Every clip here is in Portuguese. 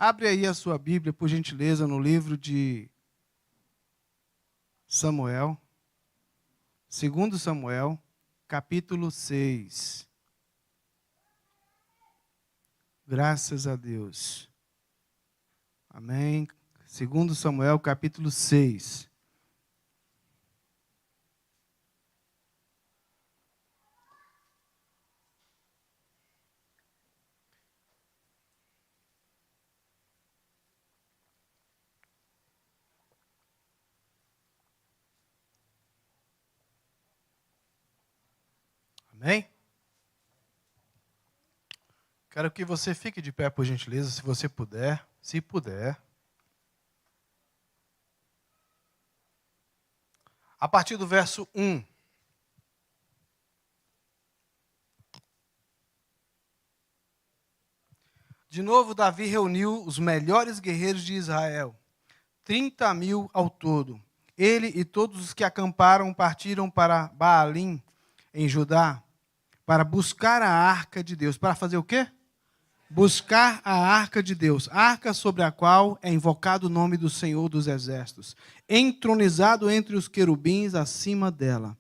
Abre aí a sua Bíblia, por gentileza, no livro de Samuel, 2 Samuel, capítulo 6. Graças a Deus. Amém. 2 Samuel, capítulo 6. Amém? Quero que você fique de pé, por gentileza, se você puder, se puder. A partir do verso 1. De novo, Davi reuniu os melhores guerreiros de Israel, 30.000 ao todo. Ele e todos os que acamparam partiram para Baalim, em Judá, para buscar a arca de Deus. Para fazer o quê? Buscar a arca de Deus, arca sobre a qual é invocado o nome do Senhor dos Exércitos, entronizado entre os querubins acima dela.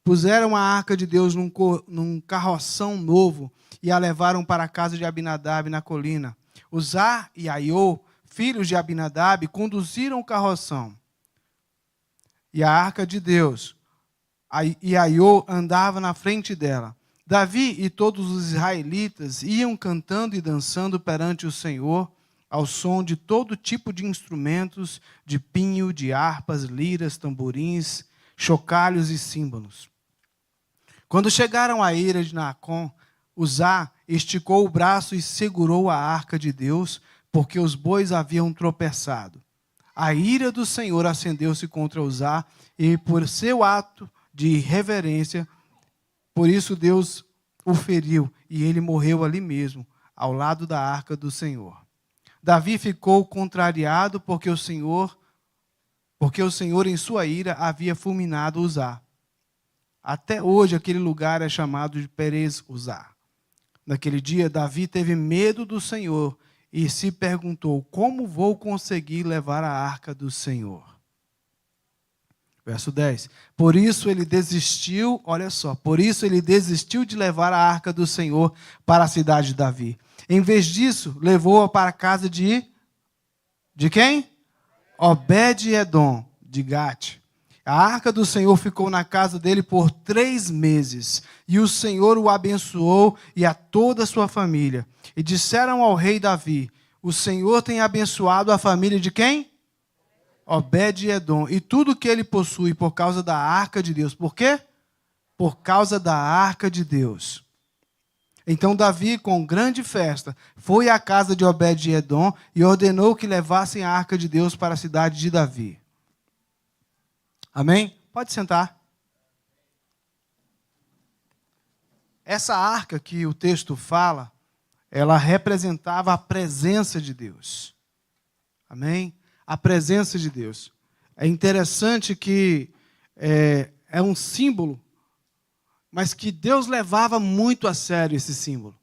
Puseram a arca de Deus num carroção novo e a levaram para a casa de Abinadab na colina. Uzá e Aiô, filhos de Abinadab, conduziram o carroção. E a arca de Deus, e Aiô andava na frente dela. Davi e todos os israelitas iam cantando e dançando perante o Senhor, ao som de todo tipo de instrumentos, de pinho, de harpas, liras, tamborins, chocalhos e símbolos. Quando chegaram à ira de Nacon, Uzá esticou o braço e segurou a arca de Deus, porque os bois haviam tropeçado. A ira do Senhor acendeu-se contra Uzá, e por seu ato de irreverência, por isso Deus o feriu, e ele morreu ali mesmo, ao lado da arca do Senhor. Davi ficou contrariado porque o Senhor em sua ira havia fulminado Uzá. Até hoje aquele lugar é chamado de Perez Uzá. Naquele dia Davi teve medo do Senhor e se perguntou: como vou conseguir levar a arca do Senhor? Verso 10. Por isso ele desistiu, olha só, por isso ele desistiu de levar a arca do Senhor para a cidade de Davi. Em vez disso, levou-a para a casa de quem? Obed-edom, de Gate. A arca do Senhor ficou na casa dele por 3 meses, e o Senhor o abençoou e a toda a sua família. E disseram ao rei Davi: o Senhor tem abençoado a família de quem? Obed-edom, e tudo que ele possui por causa da arca de Deus. Por quê? Por causa da arca de Deus. Então Davi, com grande festa, foi à casa de Obed-edom e ordenou que levassem a arca de Deus para a cidade de Davi. Amém? Pode sentar. Essa arca que o texto fala, ela representava a presença de Deus. Amém? A presença de Deus. É interessante que é um símbolo, mas que Deus levava muito a sério esse símbolo.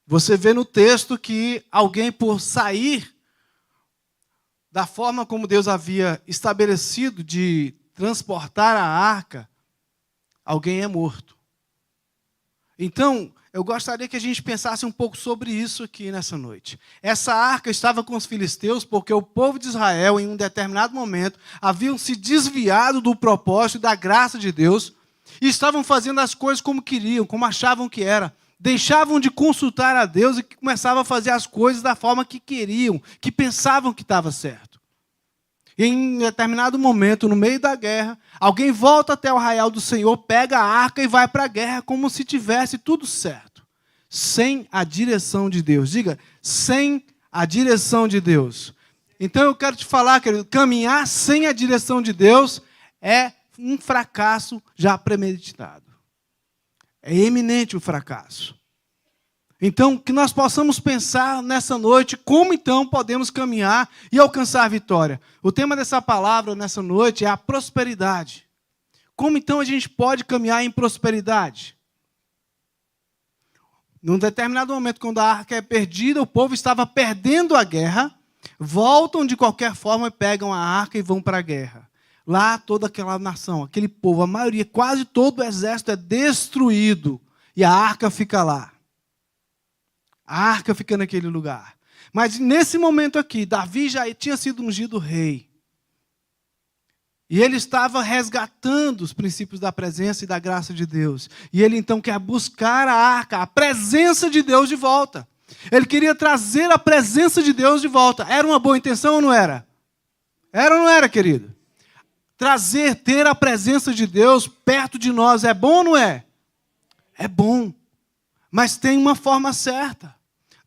Você vê no texto que alguém, por sair da forma como Deus havia estabelecido de transportar a arca, alguém é morto. Então, eu gostaria que a gente pensasse um pouco sobre isso aqui nessa noite. Essa arca estava com os filisteus porque o povo de Israel, em um determinado momento, haviam se desviado do propósito e da graça de Deus e estavam fazendo as coisas como queriam, como achavam que era. Deixavam de consultar a Deus e começavam a fazer as coisas da forma que queriam, que pensavam que estava certo. E em determinado momento, no meio da guerra, alguém volta até o arraial do Senhor, pega a arca e vai para a guerra como se tivesse tudo certo. Sem a direção de Deus. Diga, sem a direção de Deus. Então eu quero te falar, querido, caminhar sem a direção de Deus é um fracasso já premeditado. É eminente o fracasso. Então, que nós possamos pensar nessa noite como então podemos caminhar e alcançar a vitória. O tema dessa palavra nessa noite é a prosperidade. Como então a gente pode caminhar em prosperidade? Num determinado momento, quando a arca é perdida, o povo estava perdendo a guerra, voltam de qualquer forma e pegam a arca e vão para a guerra. Lá toda aquela nação, aquele povo, a maioria, quase todo o exército é destruído e a arca fica lá. A arca fica naquele lugar. Mas nesse momento aqui, Davi já tinha sido ungido rei. E ele estava resgatando os princípios da presença e da graça de Deus. E ele então quer buscar a arca, a presença de Deus de volta. Ele queria trazer a presença de Deus de volta. Era uma boa intenção ou não era? Era ou não era, querido? Trazer, ter a presença de Deus perto de nós é bom ou não é? É bom. Mas tem uma forma certa.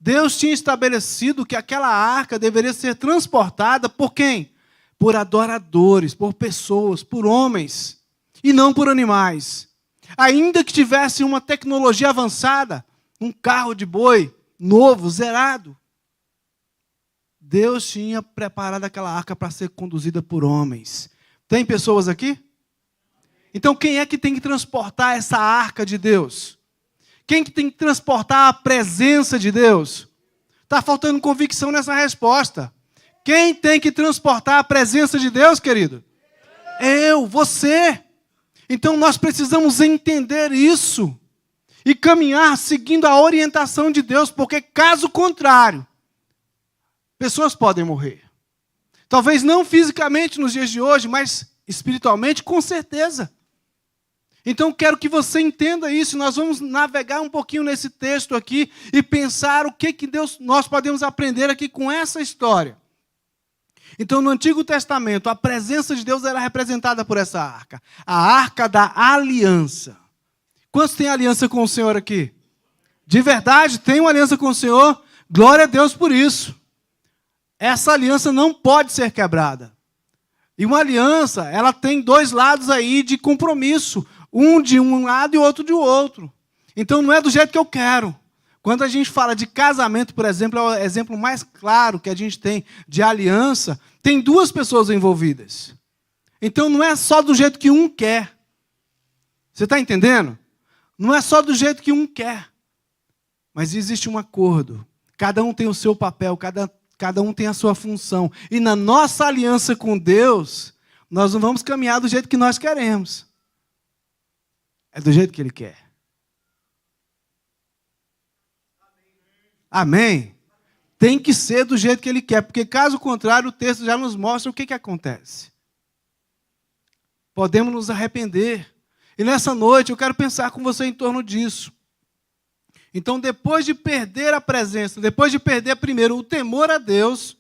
Deus tinha estabelecido que aquela arca deveria ser transportada por quem? Por adoradores, por pessoas, por homens, e não por animais. Ainda que tivesse uma tecnologia avançada, um carro de boi novo, zerado, Deus tinha preparado aquela arca para ser conduzida por homens. Tem pessoas aqui? Então quem é que tem que transportar essa arca de Deus? Quem que tem que transportar a presença de Deus? Está faltando convicção nessa resposta. Quem tem que transportar a presença de Deus, querido? Eu, você. Então nós precisamos entender isso e caminhar seguindo a orientação de Deus, porque caso contrário, pessoas podem morrer. Talvez não fisicamente nos dias de hoje, mas espiritualmente, com certeza. Então quero que você entenda isso. Nós vamos navegar um pouquinho nesse texto aqui e pensar o que nós podemos aprender aqui com essa história. Então, no Antigo Testamento, a presença de Deus era representada por essa arca. A arca da aliança. Quantos têm aliança com o Senhor aqui? De verdade, tem uma aliança com o Senhor? Glória a Deus por isso. Essa aliança não pode ser quebrada. E uma aliança, ela tem dois lados aí de compromisso. Um de um lado e outro de outro. Então, não é do jeito que eu quero. Quando a gente fala de casamento, por exemplo, é o exemplo mais claro que a gente tem de aliança, tem duas pessoas envolvidas. Então não é só do jeito que um quer. Você está entendendo? Não é só do jeito que um quer. Mas existe um acordo. Cada um tem o seu papel, cada um tem a sua função. E na nossa aliança com Deus, nós não vamos caminhar do jeito que nós queremos. É do jeito que Ele quer. Amém? Tem que ser do jeito que Ele quer, porque caso contrário, o texto já nos mostra o que acontece. Podemos nos arrepender. E nessa noite eu quero pensar com você em torno disso. Então, depois de perder a presença, depois de perder primeiro o temor a Deus,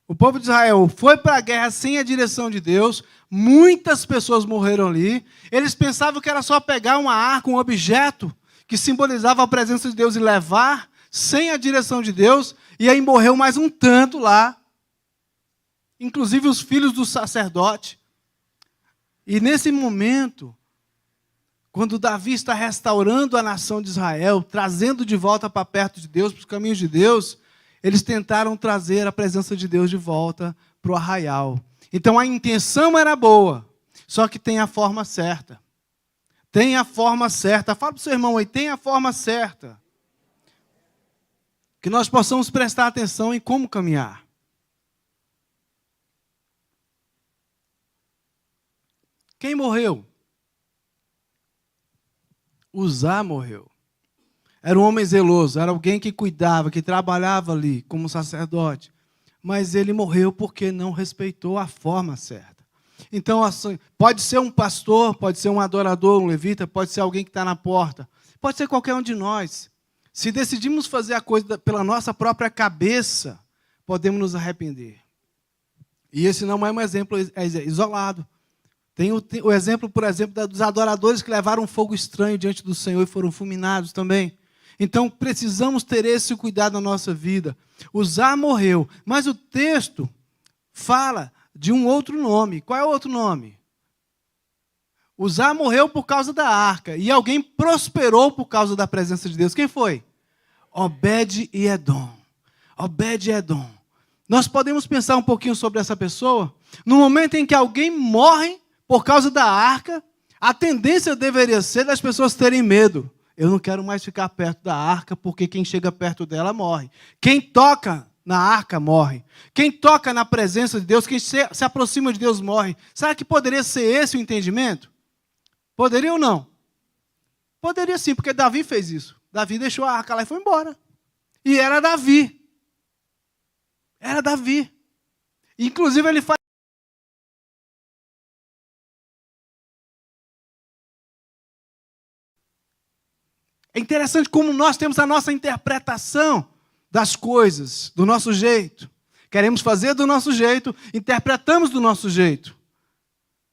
o povo de Israel foi para a guerra sem a direção de Deus, muitas pessoas morreram ali, eles pensavam que era só pegar uma arca, um objeto que simbolizava a presença de Deus e levar, sem a direção de Deus, e aí morreu mais um tanto lá, inclusive os filhos do sacerdote. E nesse momento, quando Davi está restaurando a nação de Israel, trazendo de volta para perto de Deus, para os caminhos de Deus, eles tentaram trazer a presença de Deus de volta para o arraial. Então a intenção era boa, só que tem a forma certa. Tem a forma certa. Fala para o seu irmão aí, tem a forma certa. Que nós possamos prestar atenção em como caminhar. Quem morreu? Uzá morreu. Era um homem zeloso, era alguém que cuidava, que trabalhava ali como sacerdote. Mas ele morreu porque não respeitou a forma certa. Então, pode ser um pastor, pode ser um adorador, um levita, pode ser alguém que está na porta, pode ser qualquer um de nós. Se decidimos fazer a coisa pela nossa própria cabeça, podemos nos arrepender. E esse não é um exemplo isolado. Tem o exemplo, por exemplo, dos adoradores que levaram um fogo estranho diante do Senhor e foram fulminados também. Então, precisamos ter esse cuidado na nossa vida. Uzá morreu, mas o texto fala de um outro nome. Qual é o outro nome? Uzá morreu por causa da arca, e alguém prosperou por causa da presença de Deus. Quem foi? Obed-Edom. Obed-Edom. Nós podemos pensar um pouquinho sobre essa pessoa? No momento em que alguém morre por causa da arca, a tendência deveria ser das pessoas terem medo. Eu não quero mais ficar perto da arca, porque quem chega perto dela morre. Quem toca na arca morre. Quem toca na presença de Deus, quem se aproxima de Deus morre. Será que poderia ser esse o entendimento? Poderia ou não? Poderia sim, porque Davi fez isso. Davi deixou a arca lá e foi embora. E era Davi. Era Davi. Inclusive ele faz... É interessante como nós temos a nossa interpretação das coisas, do nosso jeito. Queremos fazer do nosso jeito, interpretamos do nosso jeito.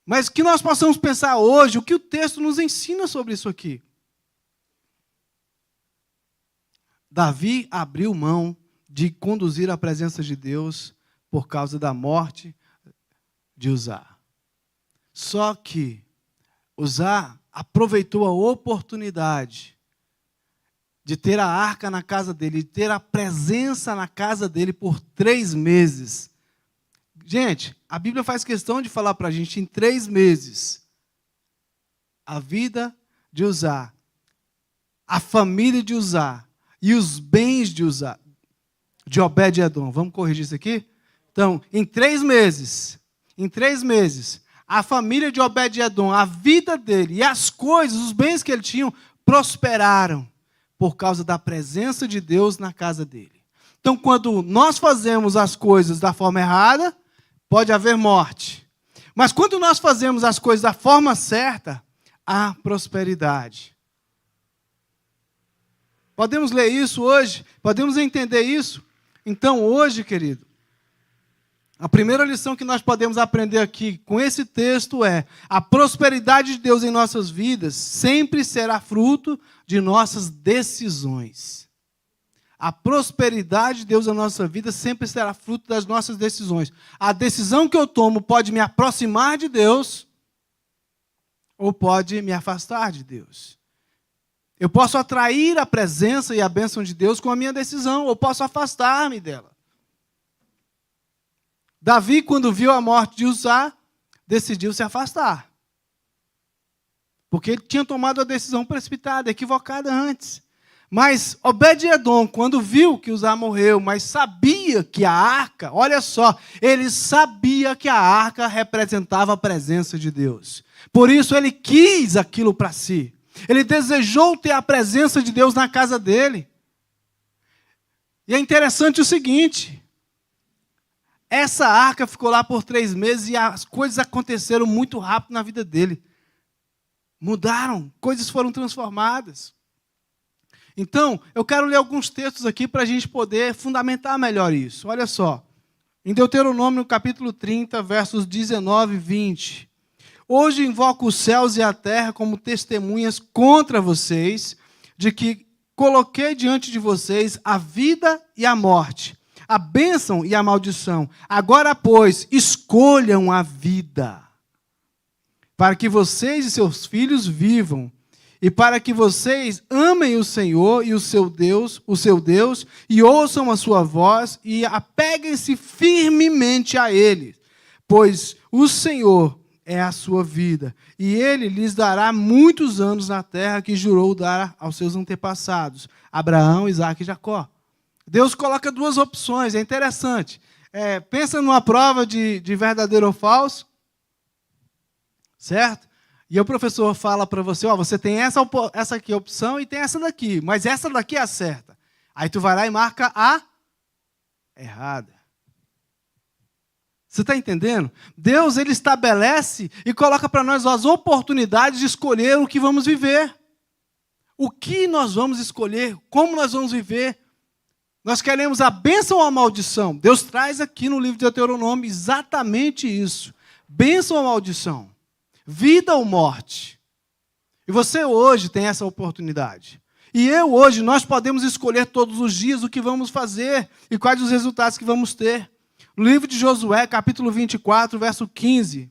Mas que nós possamos pensar hoje, o que o texto nos ensina sobre isso aqui. Davi abriu mão de conduzir a presença de Deus por causa da morte de Uzá. Só que Uzá aproveitou a oportunidade de ter a arca na casa dele, de ter a presença na casa dele por 3 meses. Gente, a Bíblia faz questão de falar para a gente, em 3 meses, a vida de Uzá, a família de Uzá e os bens de Uzá, de Obed-edom. Vamos corrigir isso aqui? Então, em 3 meses, a família de Obed-edom, a vida dele e as coisas, os bens que ele tinha, prosperaram por causa da presença de Deus na casa dele. Então, quando nós fazemos as coisas da forma errada, pode haver morte. Mas quando nós fazemos as coisas da forma certa, há prosperidade. Podemos ler isso hoje? Podemos entender isso? Então, hoje, querido, a primeira lição que nós podemos aprender aqui com esse texto é: a prosperidade de Deus em nossas vidas sempre será fruto de nossas decisões. A prosperidade de Deus na nossa vida sempre será fruto das nossas decisões. A decisão que eu tomo pode me aproximar de Deus ou pode me afastar de Deus. Eu posso atrair a presença e a bênção de Deus com a minha decisão, ou posso afastar-me dela. Davi, quando viu a morte de Uzá, decidiu se afastar. Porque ele tinha tomado a decisão precipitada, equivocada antes. Mas Obed-edom, quando viu que Uzá morreu, mas sabia que a arca, olha só, ele sabia que a arca representava a presença de Deus. Por isso ele quis aquilo para si. Ele desejou ter a presença de Deus na casa dele. E é interessante o seguinte: essa arca ficou lá por 3 meses e as coisas aconteceram muito rápido na vida dele. Mudaram, coisas foram transformadas. Então, eu quero ler alguns textos aqui para a gente poder fundamentar melhor isso. Olha só, em Deuteronômio, no capítulo 30, versos 19 e 20. Hoje invoco os céus e a terra como testemunhas contra vocês, de que coloquei diante de vocês a vida e a morte, a bênção e a maldição. Agora, pois, escolham a vida, para que vocês e seus filhos vivam, e para que vocês amem o Senhor e o seu Deus, e ouçam a sua voz, e apeguem-se firmemente a Ele, pois o Senhor é a sua vida, e Ele lhes dará muitos anos na terra que jurou dar aos seus antepassados, Abraão, Isaque e Jacó. Deus coloca 2 opções, é interessante. Pensa numa prova de verdadeiro ou falso, certo? E o professor fala para você, você tem essa aqui opção e tem essa daqui, mas essa daqui é a certa. Aí tu vai lá e marca a errada. Você está entendendo? Deus, Ele estabelece e coloca para nós as oportunidades de escolher o que vamos viver. O que nós vamos escolher, como nós vamos viver. Nós queremos a bênção ou a maldição? Deus traz aqui no livro de Deuteronômio exatamente isso. Bênção ou maldição? Vida ou morte? E você hoje tem essa oportunidade. E eu hoje, nós podemos escolher todos os dias o que vamos fazer e quais os resultados que vamos ter. No livro de Josué, capítulo 24, verso 15.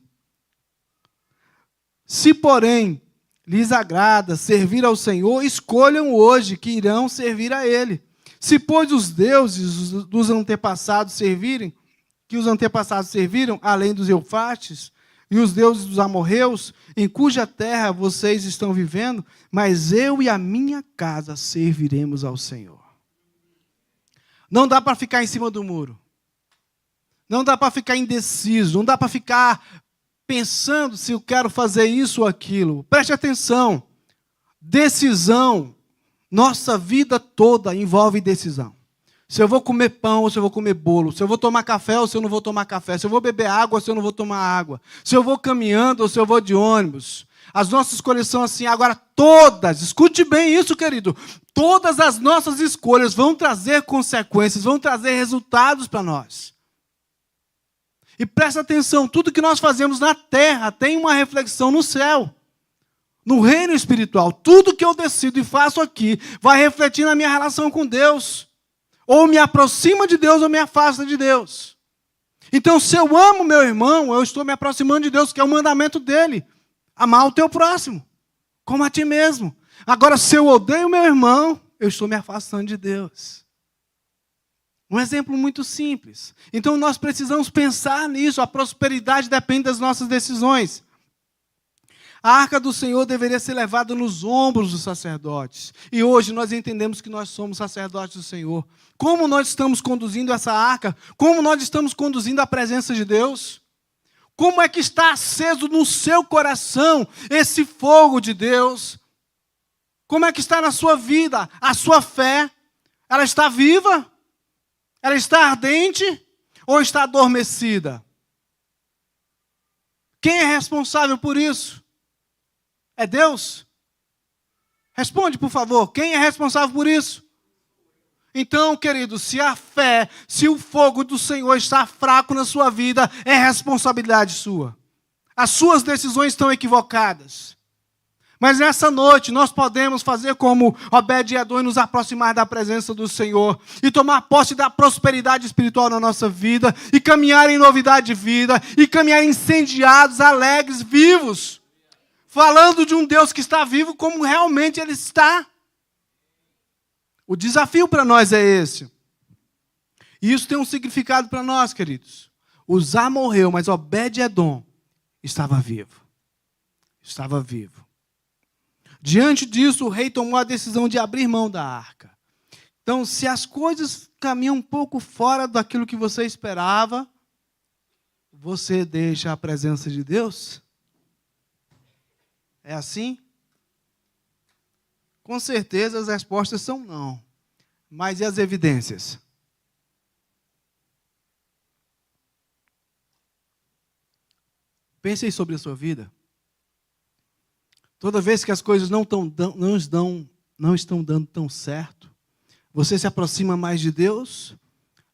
Se, porém, lhes agrada servir ao Senhor, escolham hoje que irão servir a Ele. Se, pois, os deuses dos antepassados servirem, que os antepassados serviram, além dos Eufrates, e os deuses dos amorreus, em cuja terra vocês estão vivendo, mas eu e a minha casa serviremos ao Senhor. Não dá para ficar em cima do muro. Não dá para ficar indeciso. Não dá para ficar pensando se eu quero fazer isso ou aquilo. Preste atenção. Decisão. Nossa vida toda envolve decisão. Se eu vou comer pão ou se eu vou comer bolo. Se eu vou tomar café ou se eu não vou tomar café. Se eu vou beber água ou se eu não vou tomar água. Se eu vou caminhando ou se eu vou de ônibus. As nossas escolhas são assim. Agora, todas, escute bem isso, querido. Todas as nossas escolhas vão trazer consequências, vão trazer resultados para nós. E presta atenção, tudo que nós fazemos na terra tem uma reflexão no céu. No reino espiritual. Tudo que eu decido e faço aqui vai refletir na minha relação com Deus. Ou me aproxima de Deus ou me afasta de Deus. Então, se eu amo meu irmão, eu estou me aproximando de Deus, que é o mandamento dele. Amar o teu próximo, como a ti mesmo. Agora, se eu odeio meu irmão, eu estou me afastando de Deus. Um exemplo muito simples. Então, nós precisamos pensar nisso. A prosperidade depende das nossas decisões. A arca do Senhor deveria ser levada nos ombros dos sacerdotes. E hoje nós entendemos que nós somos sacerdotes do Senhor. Como nós estamos conduzindo essa arca? Como nós estamos conduzindo a presença de Deus? Como é que está aceso no seu coração esse fogo de Deus? Como é que está na sua vida a sua fé? Ela está viva? Ela está ardente? Ou está adormecida? Quem é responsável por isso? É Deus? Responde, por favor. Quem é responsável por isso? Então, querido, se a fé, se o fogo do Senhor está fraco na sua vida, é responsabilidade sua. As suas decisões estão equivocadas. Mas nessa noite nós podemos fazer como Obed-Edom e nos aproximar da presença do Senhor e tomar posse da prosperidade espiritual na nossa vida e caminhar em novidade de vida e caminhar incendiados, alegres, vivos, falando de um Deus que está vivo como realmente Ele está. O desafio para nós é esse. E isso tem um significado para nós, queridos. Uzá morreu, mas Obed-Edom estava vivo. Estava vivo. Diante disso, o rei tomou a decisão de abrir mão da arca. Então, se as coisas caminham um pouco fora daquilo que você esperava, você deixa a presença de Deus? É assim? Com certeza as respostas são não. Mas e as evidências? Pense aí sobre a sua vida. Toda vez que as coisas não estão dando tão certo, você se aproxima mais de Deus?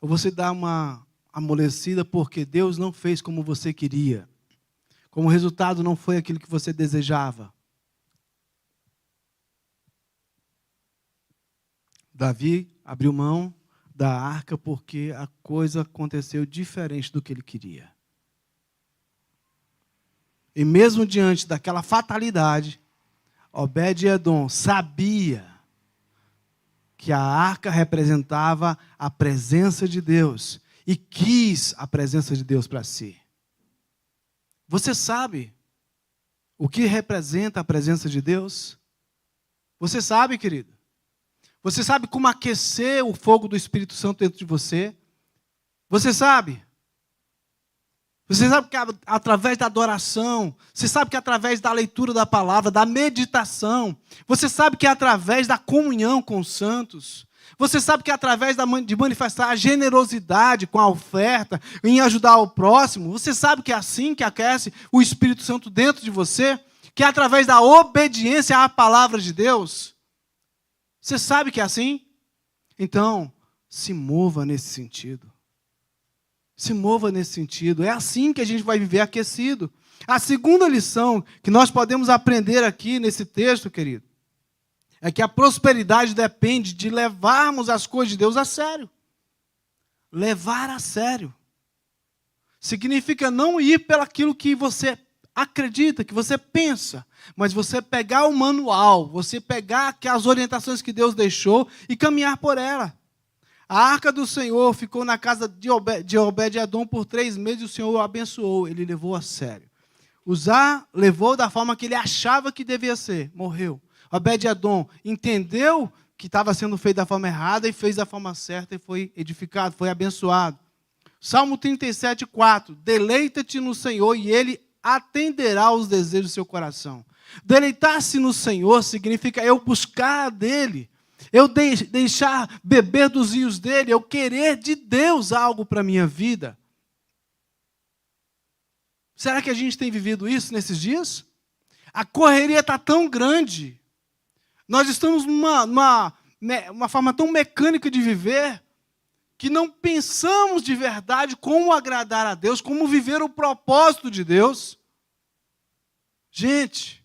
Ou você dá uma amolecida porque Deus não fez como você queria? Como o resultado não foi aquilo que você desejava? Davi abriu mão da arca porque a coisa aconteceu diferente do que ele queria. E mesmo diante daquela fatalidade, Obed-Edom sabia que a arca representava a presença de Deus e quis a presença de Deus para si. Você sabe o que representa a presença de Deus? Você sabe, querido? Você sabe como aquecer o fogo do Espírito Santo dentro de você? Você sabe? Você sabe que através da adoração, você sabe que através da leitura da palavra, da meditação, você sabe que através da comunhão com os santos, você sabe que através de manifestar a generosidade com a oferta, em ajudar o próximo, você sabe que é assim que aquece o Espírito Santo dentro de você, que é através da obediência à palavra de Deus. Você sabe que é assim? Então, se mova nesse sentido. Se mova nesse sentido. É assim que a gente vai viver aquecido. A segunda lição que nós podemos aprender aqui nesse texto, querido, é que a prosperidade depende de levarmos as coisas de Deus a sério. Levar a sério. Significa não ir pelaquilo que você acredita, que você pensa, mas você pegar o manual, você pegar as orientações que Deus deixou e caminhar por ela. A arca do Senhor ficou na casa de Obed-Edom por 3 meses e o Senhor o abençoou. Ele levou a sério. Uzá levou da forma que ele achava que devia ser. Morreu. Obed-Edom entendeu que estava sendo feito da forma errada e fez da forma certa e foi edificado, foi abençoado. Salmo 37, 4. Deleita-te no Senhor e Ele atenderá aos desejos do seu coração. Deleitar-se no Senhor significa eu buscar dEle, eu deixar beber dos rios dEle, eu querer de Deus algo para a minha vida. Será que a gente tem vivido isso nesses dias? A correria está tão grande. Nós estamos numa forma tão mecânica de viver que não pensamos de verdade como agradar a Deus, como viver o propósito de Deus. Gente,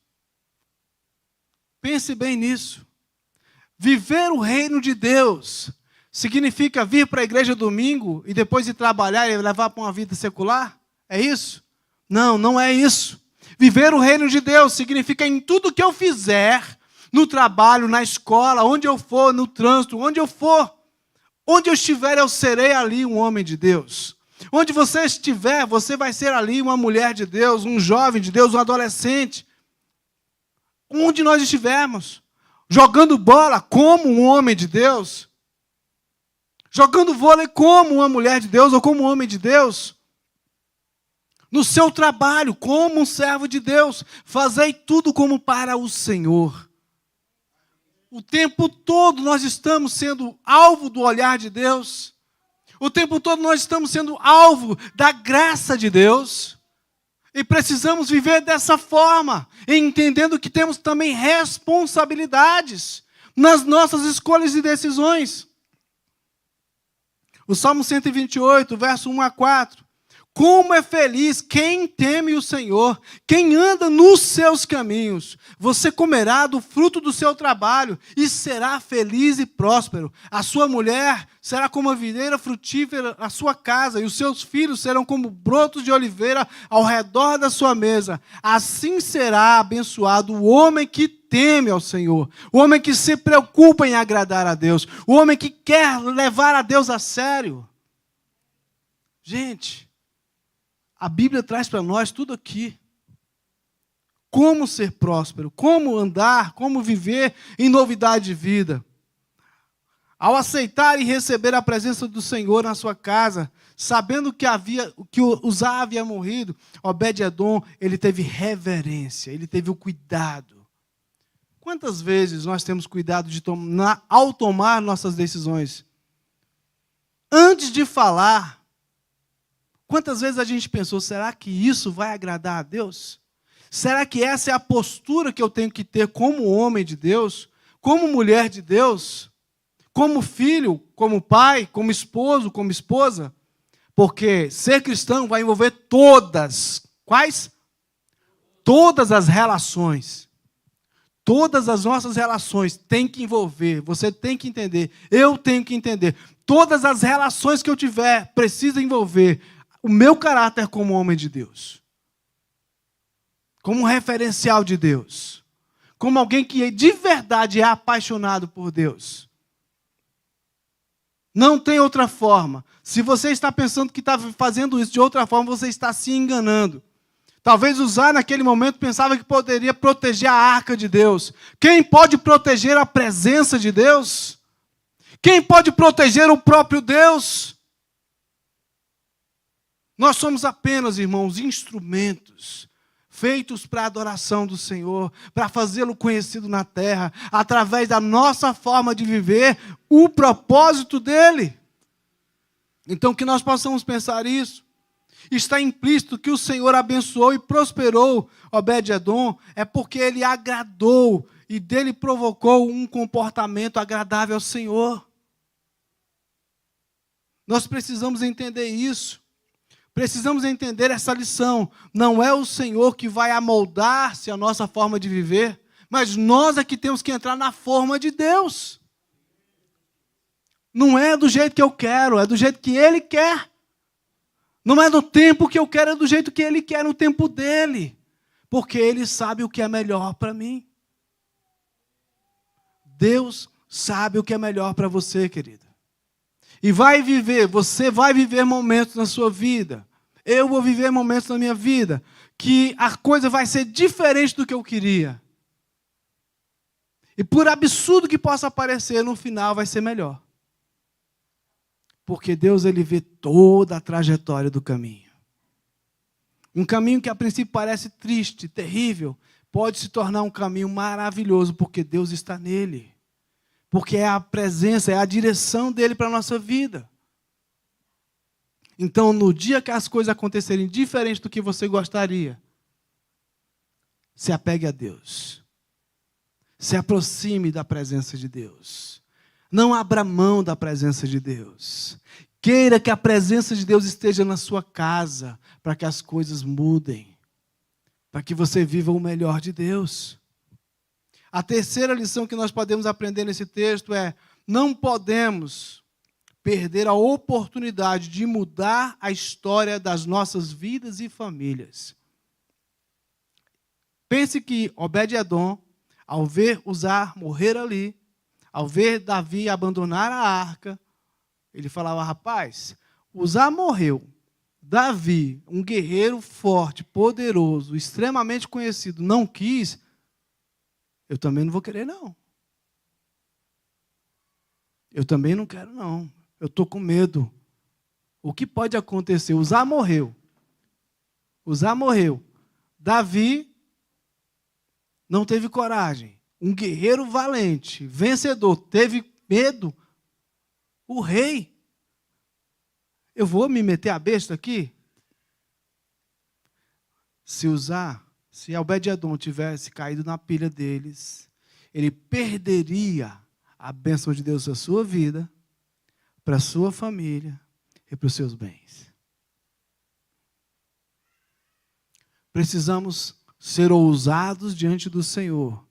pense bem nisso. Viver o reino de Deus significa vir para a igreja domingo e depois ir trabalhar e levar para uma vida secular? É isso? Não, não é isso. Viver o reino de Deus significa em tudo que eu fizer, no trabalho, na escola, onde eu for, no trânsito, onde eu for, onde eu estiver, eu serei ali um homem de Deus. Onde você estiver, você vai ser ali uma mulher de Deus, um jovem de Deus, um adolescente. Onde nós estivermos, jogando bola como um homem de Deus, jogando vôlei como uma mulher de Deus ou como um homem de Deus, no seu trabalho como um servo de Deus, fazei tudo como para o Senhor. O tempo todo nós estamos sendo alvo do olhar de Deus. O tempo todo nós estamos sendo alvo da graça de Deus. E precisamos viver dessa forma, entendendo que temos também responsabilidades nas nossas escolhas e decisões. O Salmo 128, verso 1 a 4. Como é feliz quem teme o Senhor, quem anda nos seus caminhos. Você comerá do fruto do seu trabalho e será feliz e próspero. A sua mulher será como a videira frutífera na sua casa, e os seus filhos serão como brotos de oliveira ao redor da sua mesa. Assim será abençoado o homem que teme ao Senhor, o homem que se preocupa em agradar a Deus, o homem que quer levar a Deus a sério. Gente, a Bíblia traz para nós tudo aqui. Como ser próspero, como andar, como viver em novidade de vida. Ao aceitar e receber a presença do Senhor na sua casa, sabendo que Uzá havia morrido, Obed-edom, ele teve reverência, ele teve o cuidado. Quantas vezes nós temos cuidado ao tomar nossas decisões? Antes de falar, quantas vezes a gente pensou, será que isso vai agradar a Deus? Será que essa é a postura que eu tenho que ter como homem de Deus? Como mulher de Deus? Como filho, como pai, como esposo, como esposa? Porque ser cristão vai envolver todas. Quais? Todas as relações. Todas as nossas relações têm que envolver. Você tem que entender. Eu tenho que entender. Todas as relações que eu tiver precisam envolver o meu caráter como homem de Deus, como um referencial de Deus, como alguém que de verdade é apaixonado por Deus. Não tem outra forma. Se você está pensando que está fazendo isso de outra forma, você está se enganando. Talvez Uzá naquele momento pensava que poderia proteger a arca de Deus. Quem pode proteger a presença de Deus? Quem pode proteger o próprio Deus? Nós somos apenas, irmãos, instrumentos feitos para a adoração do Senhor, para fazê-lo conhecido na terra, através da nossa forma de viver o propósito dEle. Então, que nós possamos pensar isso. Está implícito que o Senhor abençoou e prosperou Obed-edom, é porque ele agradou e dele provocou um comportamento agradável ao Senhor. Nós precisamos entender isso. Precisamos entender essa lição. Não é o Senhor que vai amoldar-se a nossa forma de viver, mas nós é que temos que entrar na forma de Deus. Não é do jeito que eu quero, é do jeito que Ele quer. Não é do tempo que eu quero, é do jeito que Ele quer, no tempo dEle. Porque Ele sabe o que é melhor para mim. Deus sabe o que é melhor para você, querida. E você vai viver momentos na sua vida. Eu vou viver momentos na minha vida que a coisa vai ser diferente do que eu queria. E por absurdo que possa parecer, no final vai ser melhor. Porque Deus, ele vê toda a trajetória do caminho. Um caminho que a princípio parece triste, terrível, pode se tornar um caminho maravilhoso, porque Deus está nele. Porque é a presença, é a direção dele para a nossa vida. Então, no dia que as coisas acontecerem diferente do que você gostaria, se apegue a Deus. Se aproxime da presença de Deus. Não abra mão da presença de Deus. Queira que a presença de Deus esteja na sua casa, para que as coisas mudem, para que você viva o melhor de Deus. A terceira lição que nós podemos aprender nesse texto é: não podemos perder a oportunidade de mudar a história das nossas vidas e famílias. Pense que Obed-Edom, ao ver Uzá morrer ali, ao ver Davi abandonar a arca, ele falava: rapaz, Uzá morreu, Davi, um guerreiro forte, poderoso, extremamente conhecido, não quis, eu também não vou querer, não. Eu também não quero, não. Eu estou com medo. O que pode acontecer? Uzá morreu. Davi não teve coragem. Um guerreiro valente, vencedor, teve medo. O rei. Eu vou me meter a besta aqui? Se Obed-Edom tivesse caído na pilha deles, ele perderia a bênção de Deus na sua vida, para a sua família e para os seus bens. Precisamos ser ousados diante do Senhor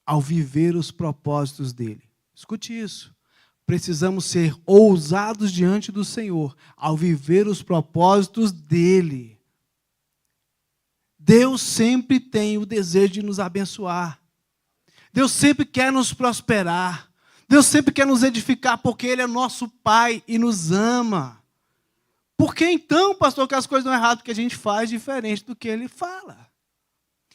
ao viver os propósitos dele. Escute isso. Precisamos ser ousados diante do Senhor ao viver os propósitos dele. Deus sempre tem o desejo de nos abençoar. Deus sempre quer nos prosperar. Deus sempre quer nos edificar, porque Ele é nosso Pai e nos ama. Por que então, pastor, que as coisas não erradas que a gente faz diferente do que Ele fala?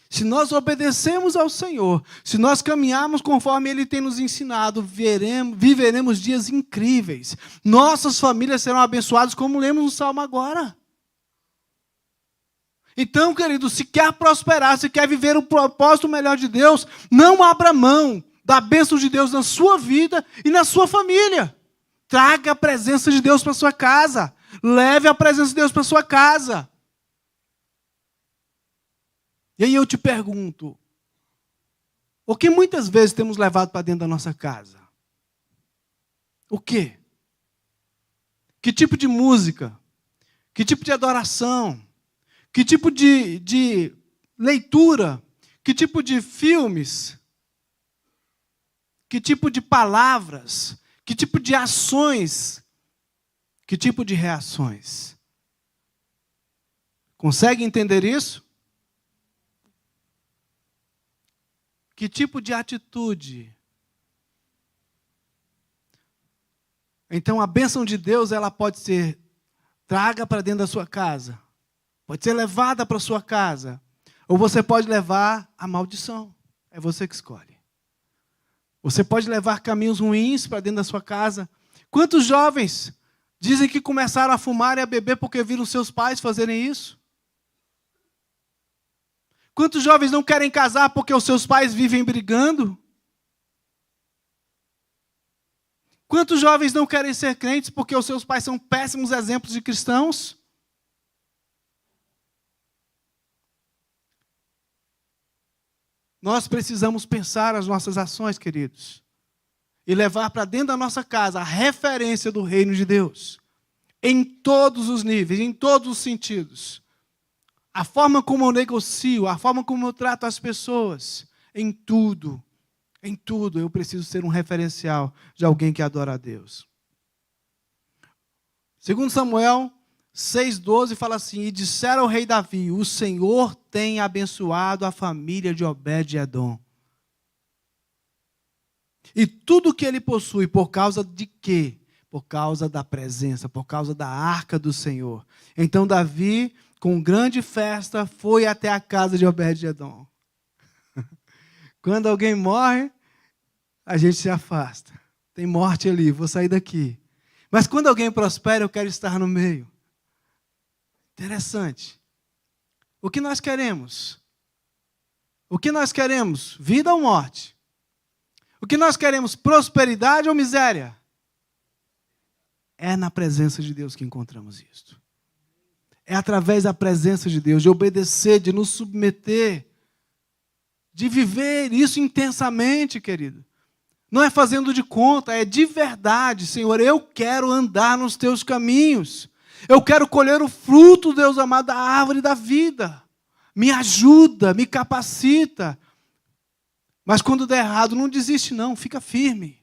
Se nós obedecemos ao Senhor, se nós caminharmos conforme Ele tem nos ensinado, viveremos dias incríveis. Nossas famílias serão abençoadas, como lemos no Salmo agora. Então, querido, se quer prosperar, se quer viver o propósito melhor de Deus, não abra mão da bênção de Deus na sua vida e na sua família. Traga a presença de Deus para sua casa. Leve a presença de Deus para sua casa. E aí eu te pergunto, o que muitas vezes temos levado para dentro da nossa casa? O quê? Que tipo de música? Que tipo de adoração? Que tipo de leitura? Que tipo de filmes? Que tipo de palavras? Que tipo de ações? Que tipo de reações? Consegue entender isso? Que tipo de atitude? Então a bênção de Deus, ela pode ser traga para dentro da sua casa. Pode ser levada para a sua casa. Ou você pode levar a maldição. É você que escolhe. Você pode levar caminhos ruins para dentro da sua casa. Quantos jovens dizem que começaram a fumar e a beber porque viram seus pais fazerem isso? Quantos jovens não querem casar porque os seus pais vivem brigando? Quantos jovens não querem ser crentes porque os seus pais são péssimos exemplos de cristãos? Nós precisamos pensar as nossas ações, queridos, e levar para dentro da nossa casa a referência do reino de Deus, em todos os níveis, em todos os sentidos. A forma como eu negocio, a forma como eu trato as pessoas, em tudo eu preciso ser um referencial de alguém que adora a Deus. Segundo Samuel 6,12 fala assim: e disseram ao rei Davi: o Senhor tem abençoado a família de Obed-Edom. E tudo que ele possui, por causa de quê? Por causa da presença, por causa da arca do Senhor. Então Davi, com grande festa, foi até a casa de Obed-Edom. Quando alguém morre, a gente se afasta. Tem morte ali, vou sair daqui. Mas quando alguém prospera, eu quero estar no meio. Interessante. O que nós queremos? O que nós queremos? Vida ou morte? O que nós queremos? Prosperidade ou miséria? É na presença de Deus que encontramos isso. É através da presença de Deus, de obedecer, de nos submeter, de viver isso intensamente, querido. Não é fazendo de conta, é de verdade. Senhor, eu quero andar nos teus caminhos. Eu quero colher o fruto, Deus amado, da árvore da vida. Me ajuda, me capacita. Mas quando der errado, não desiste não, fica firme.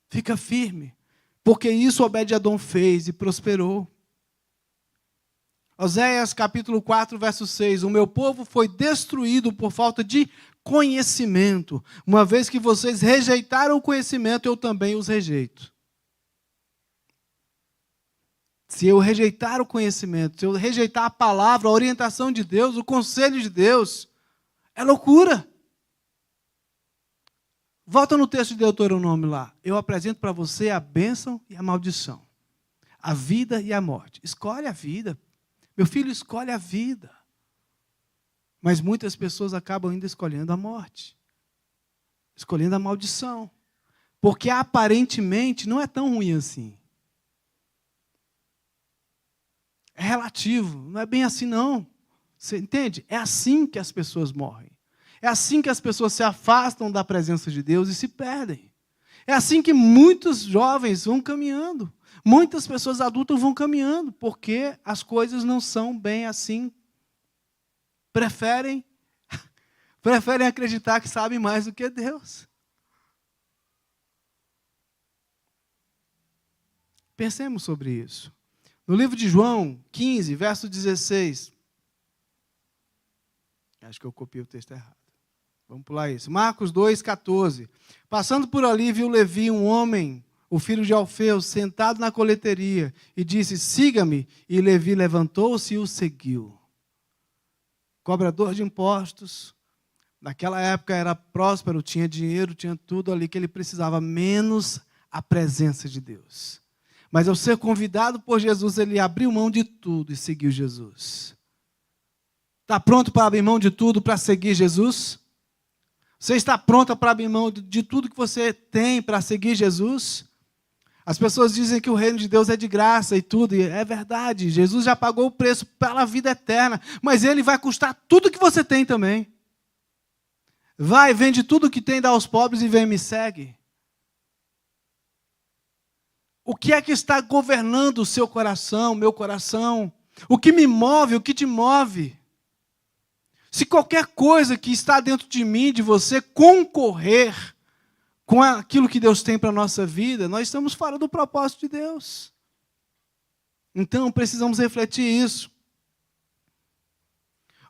Fica firme. Porque isso Obed-Edom fez e prosperou. Oséias capítulo 4, verso 6. O meu povo foi destruído por falta de conhecimento. Uma vez que vocês rejeitaram o conhecimento, eu também os rejeito. Se eu rejeitar o conhecimento, se eu rejeitar a palavra, a orientação de Deus, o conselho de Deus, é loucura. Volta no texto de Deuteronômio lá. Eu apresento para você a bênção e a maldição. A vida e a morte. Escolhe a vida. Meu filho, escolhe a vida. Mas muitas pessoas acabam ainda escolhendo a morte. Escolhendo a maldição. Porque aparentemente não é tão ruim assim. É relativo, não é bem assim não. Você entende? É assim que as pessoas morrem. É assim que as pessoas se afastam da presença de Deus e se perdem. É assim que muitos jovens vão caminhando. Muitas pessoas adultas vão caminhando, porque as coisas não são bem assim. Preferem acreditar que sabem mais do que Deus. Pensemos sobre isso. No livro de João 15, verso 16. Acho que eu copiei o texto errado. Vamos pular isso. Marcos 2, 14. Passando por ali, viu Levi, um homem, o filho de Alfeu, sentado na coleteria, e disse, siga-me. E Levi levantou-se e o seguiu. Cobrador de impostos. Naquela época era próspero, tinha dinheiro, tinha tudo ali que ele precisava, menos a presença de Deus. Mas ao ser convidado por Jesus, ele abriu mão de tudo e seguiu Jesus. Está pronto para abrir mão de tudo para seguir Jesus? Você está pronta para abrir mão de tudo que você tem para seguir Jesus? As pessoas dizem que o reino de Deus é de graça e tudo, e é verdade. Jesus já pagou o preço pela vida eterna, mas ele vai custar tudo que você tem também. Vai, vende tudo que tem, dá aos pobres e vem e me segue. O que é que está governando o seu coração, meu coração? O que me move, o que te move? Se qualquer coisa que está dentro de mim, de você, concorrer com aquilo que Deus tem para a nossa vida, nós estamos fora do propósito de Deus. Então, precisamos refletir isso.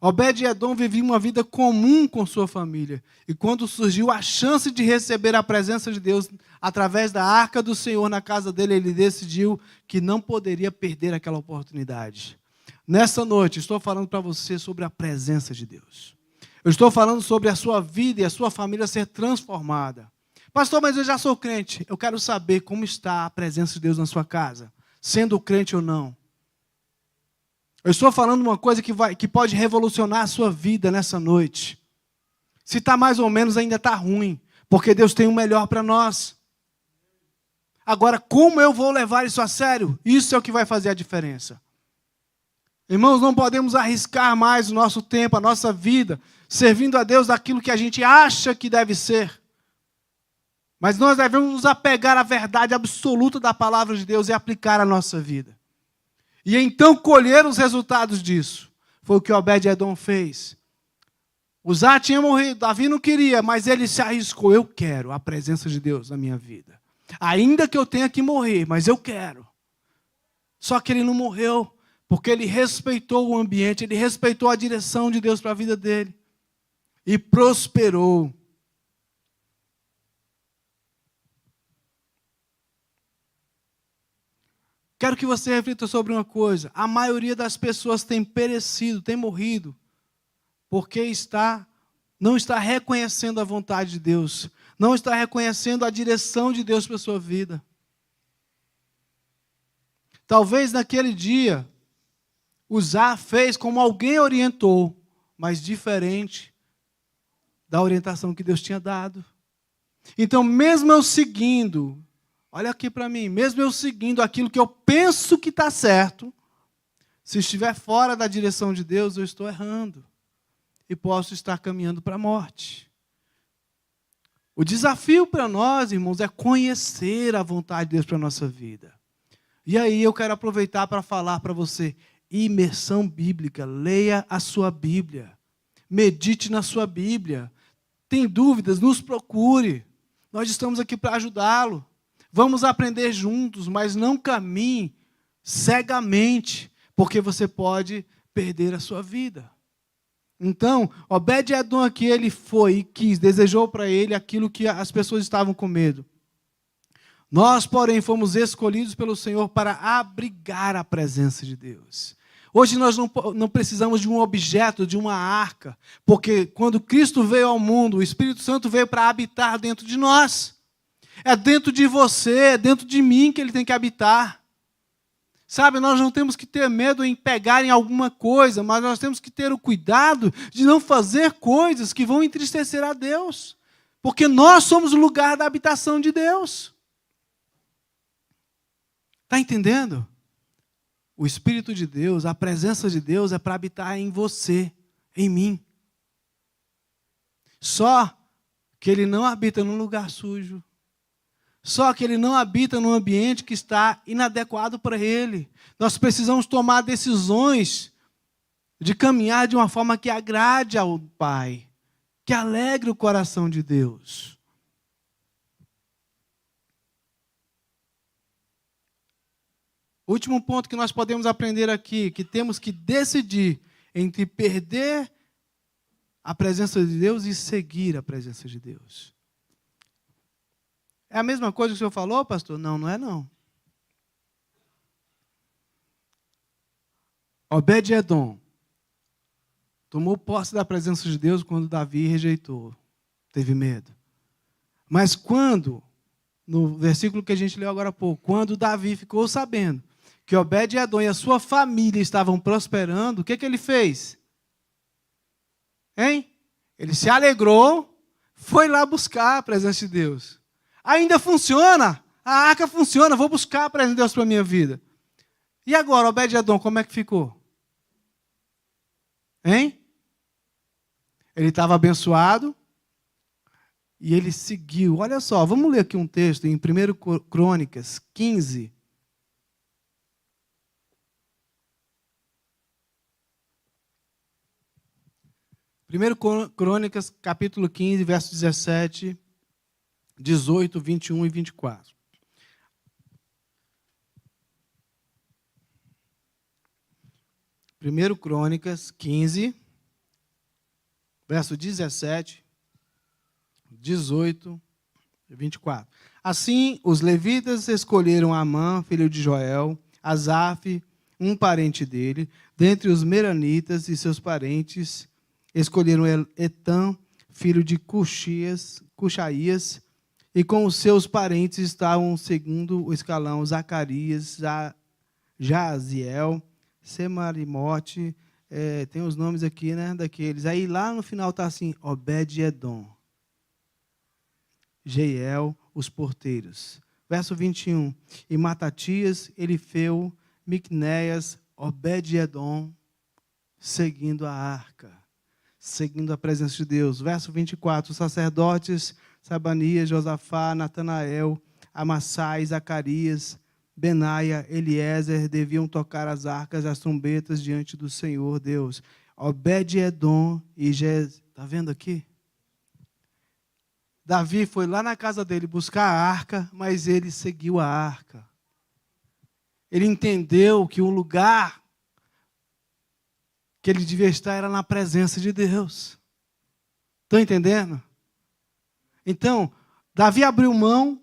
Obed-Edom vivia uma vida comum com sua família. E quando surgiu a chance de receber a presença de Deus através da arca do Senhor na casa dele, ele decidiu que não poderia perder aquela oportunidade. Nessa noite, estou falando para você sobre a presença de Deus. Eu estou falando sobre a sua vida e a sua família ser transformada. Pastor, mas eu já sou crente. Eu quero saber como está a presença de Deus na sua casa, sendo crente ou não. Eu estou falando uma coisa que pode revolucionar a sua vida nessa noite. Se está mais ou menos, ainda está ruim, porque Deus tem o melhor para nós. Agora, como eu vou levar isso a sério? Isso é o que vai fazer a diferença. Irmãos, não podemos arriscar mais o nosso tempo, a nossa vida, servindo a Deus daquilo que a gente acha que deve ser. Mas nós devemos nos apegar à verdade absoluta da palavra de Deus e aplicar a nossa vida. E então colher os resultados disso. Foi o que Obed-Edom fez. Uzá tinha morrido, Davi não queria, mas ele se arriscou. Eu quero a presença de Deus na minha vida. Ainda que eu tenha que morrer, mas eu quero. Só que ele não morreu, porque ele respeitou o ambiente, ele respeitou a direção de Deus para a vida dele. E prosperou. Quero que você reflita sobre uma coisa. A maioria das pessoas tem perecido, tem morrido, porque não está reconhecendo a vontade de Deus. não está reconhecendo a direção de Deus para a sua vida. Talvez naquele dia, Uzá fez como alguém orientou, mas diferente da orientação que Deus tinha dado. Então, mesmo eu seguindo, olha aqui para mim, mesmo eu seguindo aquilo que eu penso que está certo, se estiver fora da direção de Deus, eu estou errando. E posso estar caminhando para a morte. O desafio para nós, irmãos, é conhecer a vontade de Deus para a nossa vida. E aí eu quero aproveitar para falar para você, imersão bíblica, leia a sua Bíblia, medite na sua Bíblia. Tem dúvidas? Nos procure. Nós estamos aqui para ajudá-lo. Vamos aprender juntos, mas não caminhe cegamente, porque você pode perder a sua vida. Então, Obed-Edom aqui, ele foi e quis, desejou para ele aquilo que as pessoas estavam com medo. Nós, porém, fomos escolhidos pelo Senhor para abrigar a presença de Deus. Hoje nós não precisamos de um objeto, de uma arca, porque quando Cristo veio ao mundo, o Espírito Santo veio para habitar dentro de nós. É dentro de você, é dentro de mim que ele tem que habitar. Sabe, nós não temos que ter medo em pegar em alguma coisa, mas nós temos que ter o cuidado de não fazer coisas que vão entristecer a Deus. Porque nós somos o lugar da habitação de Deus. Está entendendo? O Espírito de Deus, a presença de Deus é para habitar em você, em mim. Só que Ele não habita num lugar sujo. Só que Ele não habita num ambiente que está inadequado para Ele. Nós precisamos tomar decisões de caminhar de uma forma que agrade ao Pai, que alegre o coração de Deus. O último ponto que nós podemos aprender aqui, que temos que decidir entre perder a presença de Deus e seguir a presença de Deus. É a mesma coisa que o senhor falou, pastor? Não, não é não. Obed-Edom tomou posse da presença de Deus quando Davi rejeitou, teve medo. Mas quando, no versículo que a gente leu agora há pouco, quando Davi ficou sabendo que Obed-Edom e a sua família estavam prosperando, o que ele fez? Hein? Ele se alegrou, foi lá buscar a presença de Deus. Ainda funciona? A arca funciona, vou buscar a presença de Deus para a minha vida. E agora, Obed-Edom, como é que ficou? Hein? Ele estava abençoado e ele seguiu. Olha só, vamos ler aqui um texto em 1 Crônicas 15. Primeiro Crônicas, capítulo 15, versos 17, 18, 21 e 24. Primeiro Crônicas 15, verso 17, 18 e 24. Assim, os levitas escolheram Amã, filho de Joel, Asaf, um parente dele, dentre os meranitas e seus parentes, escolheram Etã, filho de Cuxaías, e com os seus parentes estavam, segundo o escalão, Zacarias, Jaziel, Semarimote, tem os nomes aqui, né, daqueles. Aí lá no final está assim, Obed-Edom, Jeiel, os porteiros. Verso 21, e Matatias, Elifeu, Miqunéias, Obed-Edom, seguindo a arca, seguindo a presença de Deus. Verso 24, os sacerdotes, Sabanias, Josafá, Natanael, Amassai, Zacarias, Benaia, Eliezer, deviam tocar as arcas e as trombetas diante do Senhor Deus. Obed-Edom e está vendo aqui? Davi foi lá na casa dele buscar a arca, mas ele seguiu a arca. Ele entendeu que o lugar que ele devia estar era na presença de Deus. Estão entendendo? Então, Davi abriu mão,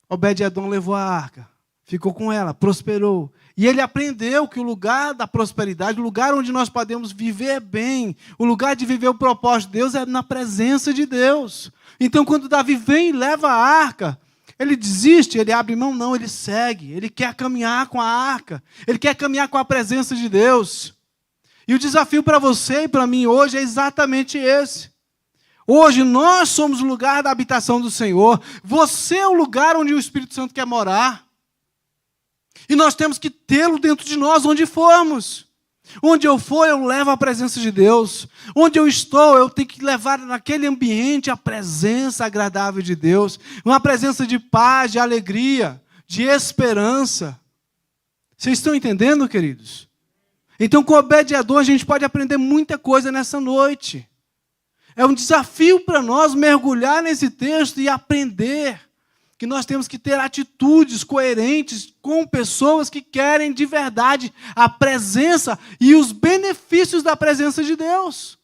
Obed-Edom levou a arca. ficou com ela, prosperou. E ele aprendeu que o lugar da prosperidade, o lugar onde nós podemos viver bem, o lugar de viver o propósito de Deus é na presença de Deus. Então, quando Davi vem e leva a arca, ele desiste, ele abre mão? Não, ele segue. Ele quer caminhar com a arca. Ele quer caminhar com a presença de Deus. E o desafio para você e para mim hoje é exatamente esse. Hoje nós somos o lugar da habitação do Senhor. Você é o lugar onde o Espírito Santo quer morar. E nós temos que tê-lo dentro de nós, onde formos. Onde eu for, eu levo a presença de Deus. Onde eu estou, eu tenho que levar naquele ambiente a presença agradável de Deus. Uma presença de paz, de alegria, de esperança. Vocês estão entendendo, queridos? Então, com Obed-Edom, a gente pode aprender muita coisa nessa noite. É um desafio para nós mergulhar nesse texto e aprender que nós temos que ter atitudes coerentes com pessoas que querem de verdade a presença e os benefícios da presença de Deus.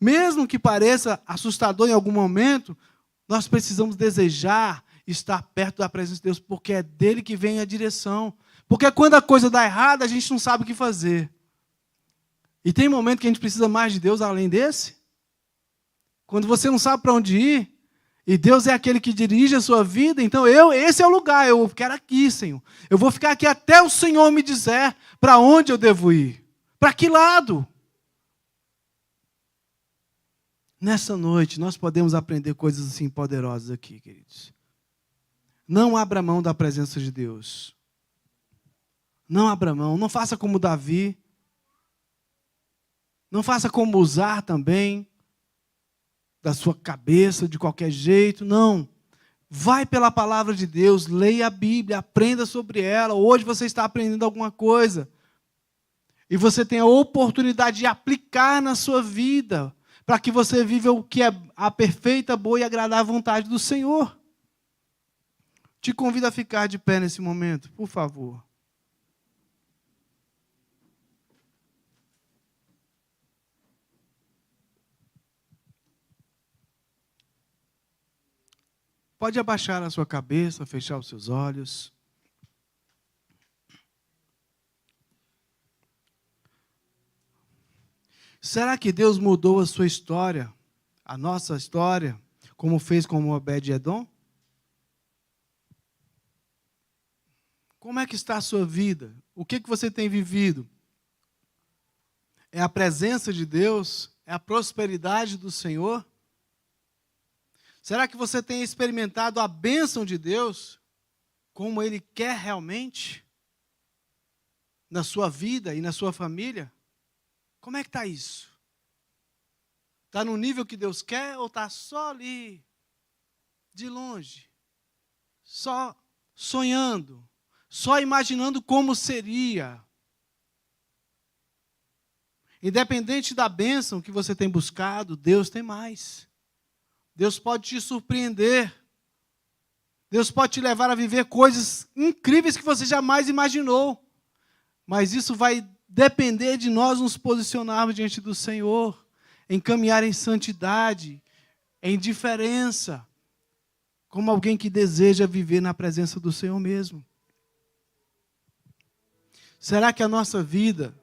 Mesmo que pareça assustador em algum momento, nós precisamos desejar estar perto da presença de Deus, porque é dele que vem a direção. Porque quando a coisa dá errado, a gente não sabe o que fazer. E tem momento que a gente precisa mais de Deus além desse? Quando você não sabe para onde ir, e Deus é aquele que dirige a sua vida, então esse é o lugar, eu quero aqui, Senhor. Eu vou ficar aqui até o Senhor me dizer para onde eu devo ir. Para que lado? Nessa noite, nós podemos aprender coisas assim poderosas aqui, queridos. Não abra mão da presença de Deus. Não abra mão, não faça como Davi. Não faça como Uzar também, da sua cabeça, de qualquer jeito, não. Vai pela palavra de Deus, leia a Bíblia, aprenda sobre ela. Hoje você está aprendendo alguma coisa. E você tem a oportunidade de aplicar na sua vida, para que você viva o que é a perfeita, boa e agradável vontade do Senhor. Te convido a ficar de pé nesse momento, por favor. Pode abaixar a sua cabeça, fechar os seus olhos. Será que Deus mudou a sua história, a nossa história, como fez com Obed-Edom? Como é que está a sua vida? O que você tem vivido? É a presença de Deus? É a prosperidade do Senhor? Será que você tem experimentado a bênção de Deus como Ele quer realmente na sua vida e na sua família? Como é que está isso? Está no nível que Deus quer ou está só ali, de longe? Só sonhando, só imaginando como seria? Independente da bênção que você tem buscado, Deus tem mais. Deus pode te surpreender. Deus pode te levar a viver coisas incríveis que você jamais imaginou. Mas isso vai depender de nós nos posicionarmos diante do Senhor, em caminhar em santidade, em diferença, como alguém que deseja viver na presença do Senhor mesmo. Será que a nossa vida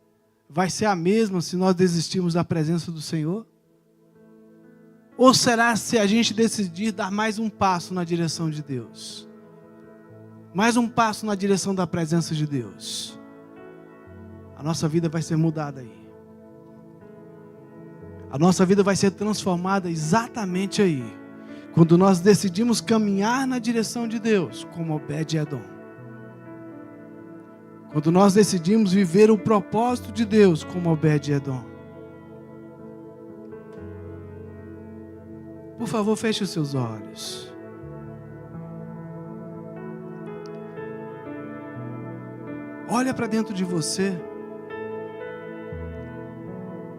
vai ser a mesma se nós desistirmos da presença do Senhor? Ou será se a gente decidir dar mais um passo na direção de Deus? Mais um passo na direção da presença de Deus? A nossa vida vai ser mudada aí. A nossa vida vai ser transformada exatamente aí. Quando nós decidimos caminhar na direção de Deus, como Obed-Edom. Quando nós decidimos viver o propósito de Deus, como Obed-Edom. Por favor, feche os seus olhos. Olha para dentro de você.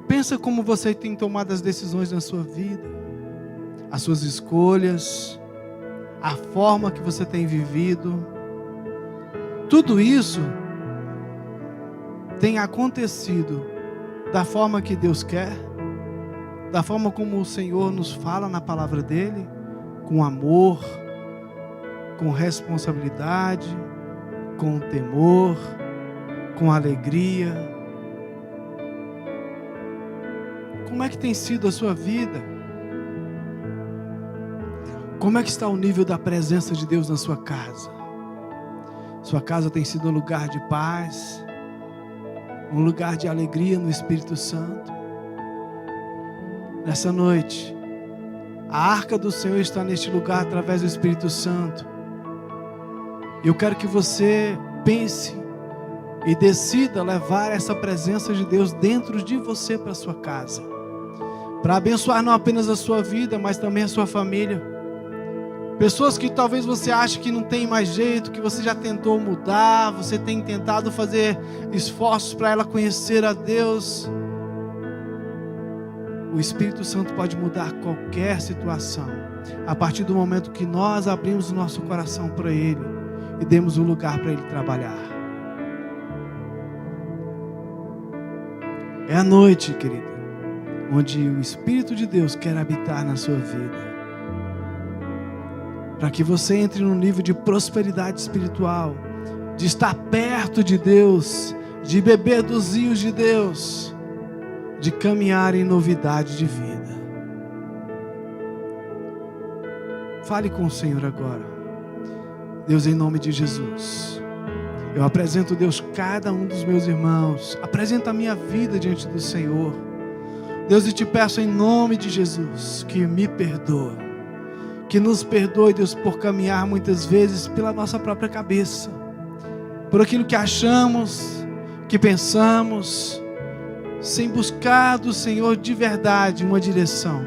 Pensa como você tem tomado as decisões na sua vida. As suas escolhas. A forma que você tem vivido. Tudo isso tem acontecido da forma que Deus quer. Da forma como o Senhor nos fala na palavra dEle, com amor, com responsabilidade, com temor, com alegria. Como é que tem sido a sua vida? Como é que está o nível da presença de Deus na sua casa? Sua casa tem sido um lugar de paz, um lugar de alegria no Espírito Santo? Nessa noite, a arca do Senhor está neste lugar através do Espírito Santo. Eu quero que você pense e decida levar essa presença de Deus dentro de você para a sua casa, para abençoar não apenas a sua vida, mas também a sua família. Pessoas que talvez você ache que não tem mais jeito, que você já tentou mudar, você tem tentado fazer esforços para ela conhecer a Deus. O Espírito Santo pode mudar qualquer situação, a partir do momento que nós abrimos o nosso coração para Ele e demos um lugar para Ele trabalhar. É a noite, querido, onde o Espírito de Deus quer habitar na sua vida, para que você entre num nível de prosperidade espiritual, de estar perto de Deus, de beber dos rios de Deus, de caminhar em novidade de vida. Fale com o Senhor agora. Deus, em nome de Jesus, eu apresento, Deus, cada um dos meus irmãos, apresento a minha vida diante do Senhor. Deus, e te peço em nome de Jesus, que me perdoa, que nos perdoe, Deus, por caminhar muitas vezes pela nossa própria cabeça, por aquilo que achamos, que pensamos, sem buscar do Senhor de verdade uma direção,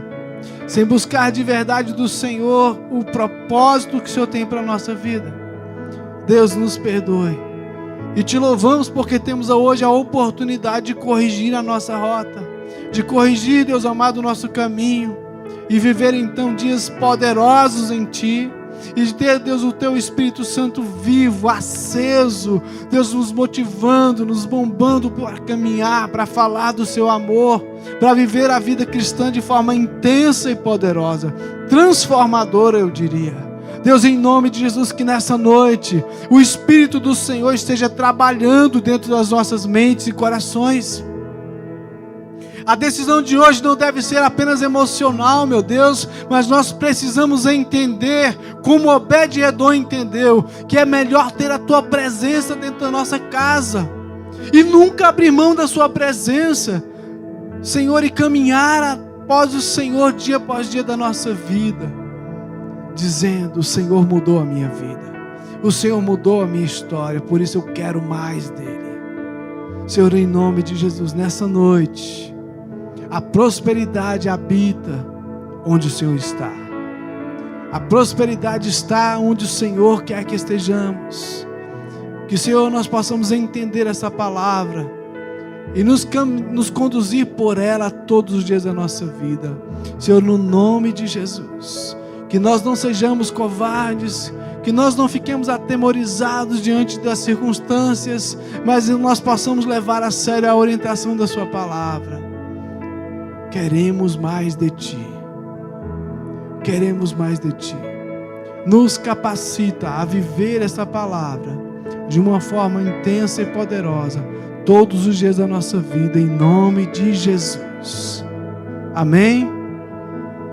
sem buscar de verdade do Senhor o propósito que o Senhor tem para a nossa vida. Deus, nos perdoe, e te louvamos porque temos hoje a oportunidade de corrigir a nossa rota, de corrigir, Deus amado, o nosso caminho, e viver então dias poderosos em Ti, e de ter, Deus, o Teu Espírito Santo vivo, aceso, Deus, nos motivando, nos bombando para caminhar, para falar do Seu amor, para viver a vida cristã de forma intensa e poderosa, transformadora, eu diria. Deus, em nome de Jesus, que nessa noite o Espírito do Senhor esteja trabalhando dentro das nossas mentes e corações. A decisão de hoje não deve ser apenas emocional, meu Deus, mas nós precisamos entender, como Obed-Edom entendeu, que é melhor ter a Tua presença dentro da nossa casa, e nunca abrir mão da Sua presença, Senhor, e caminhar após o Senhor, dia após dia da nossa vida, dizendo: o Senhor mudou a minha vida, o Senhor mudou a minha história, por isso eu quero mais dEle. Senhor, em nome de Jesus, nessa noite, a prosperidade habita onde o Senhor está. A prosperidade está onde o Senhor quer que estejamos. Que, Senhor, nós possamos entender essa palavra e nos conduzir por ela todos os dias da nossa vida. Senhor, no nome de Jesus, que nós não sejamos covardes, que nós não fiquemos atemorizados diante das circunstâncias, mas nós possamos levar a sério a orientação da Sua palavra. Queremos mais de Ti. Queremos mais de Ti. Nos capacita a viver essa palavra de uma forma intensa e poderosa todos os dias da nossa vida, em nome de Jesus. Amém?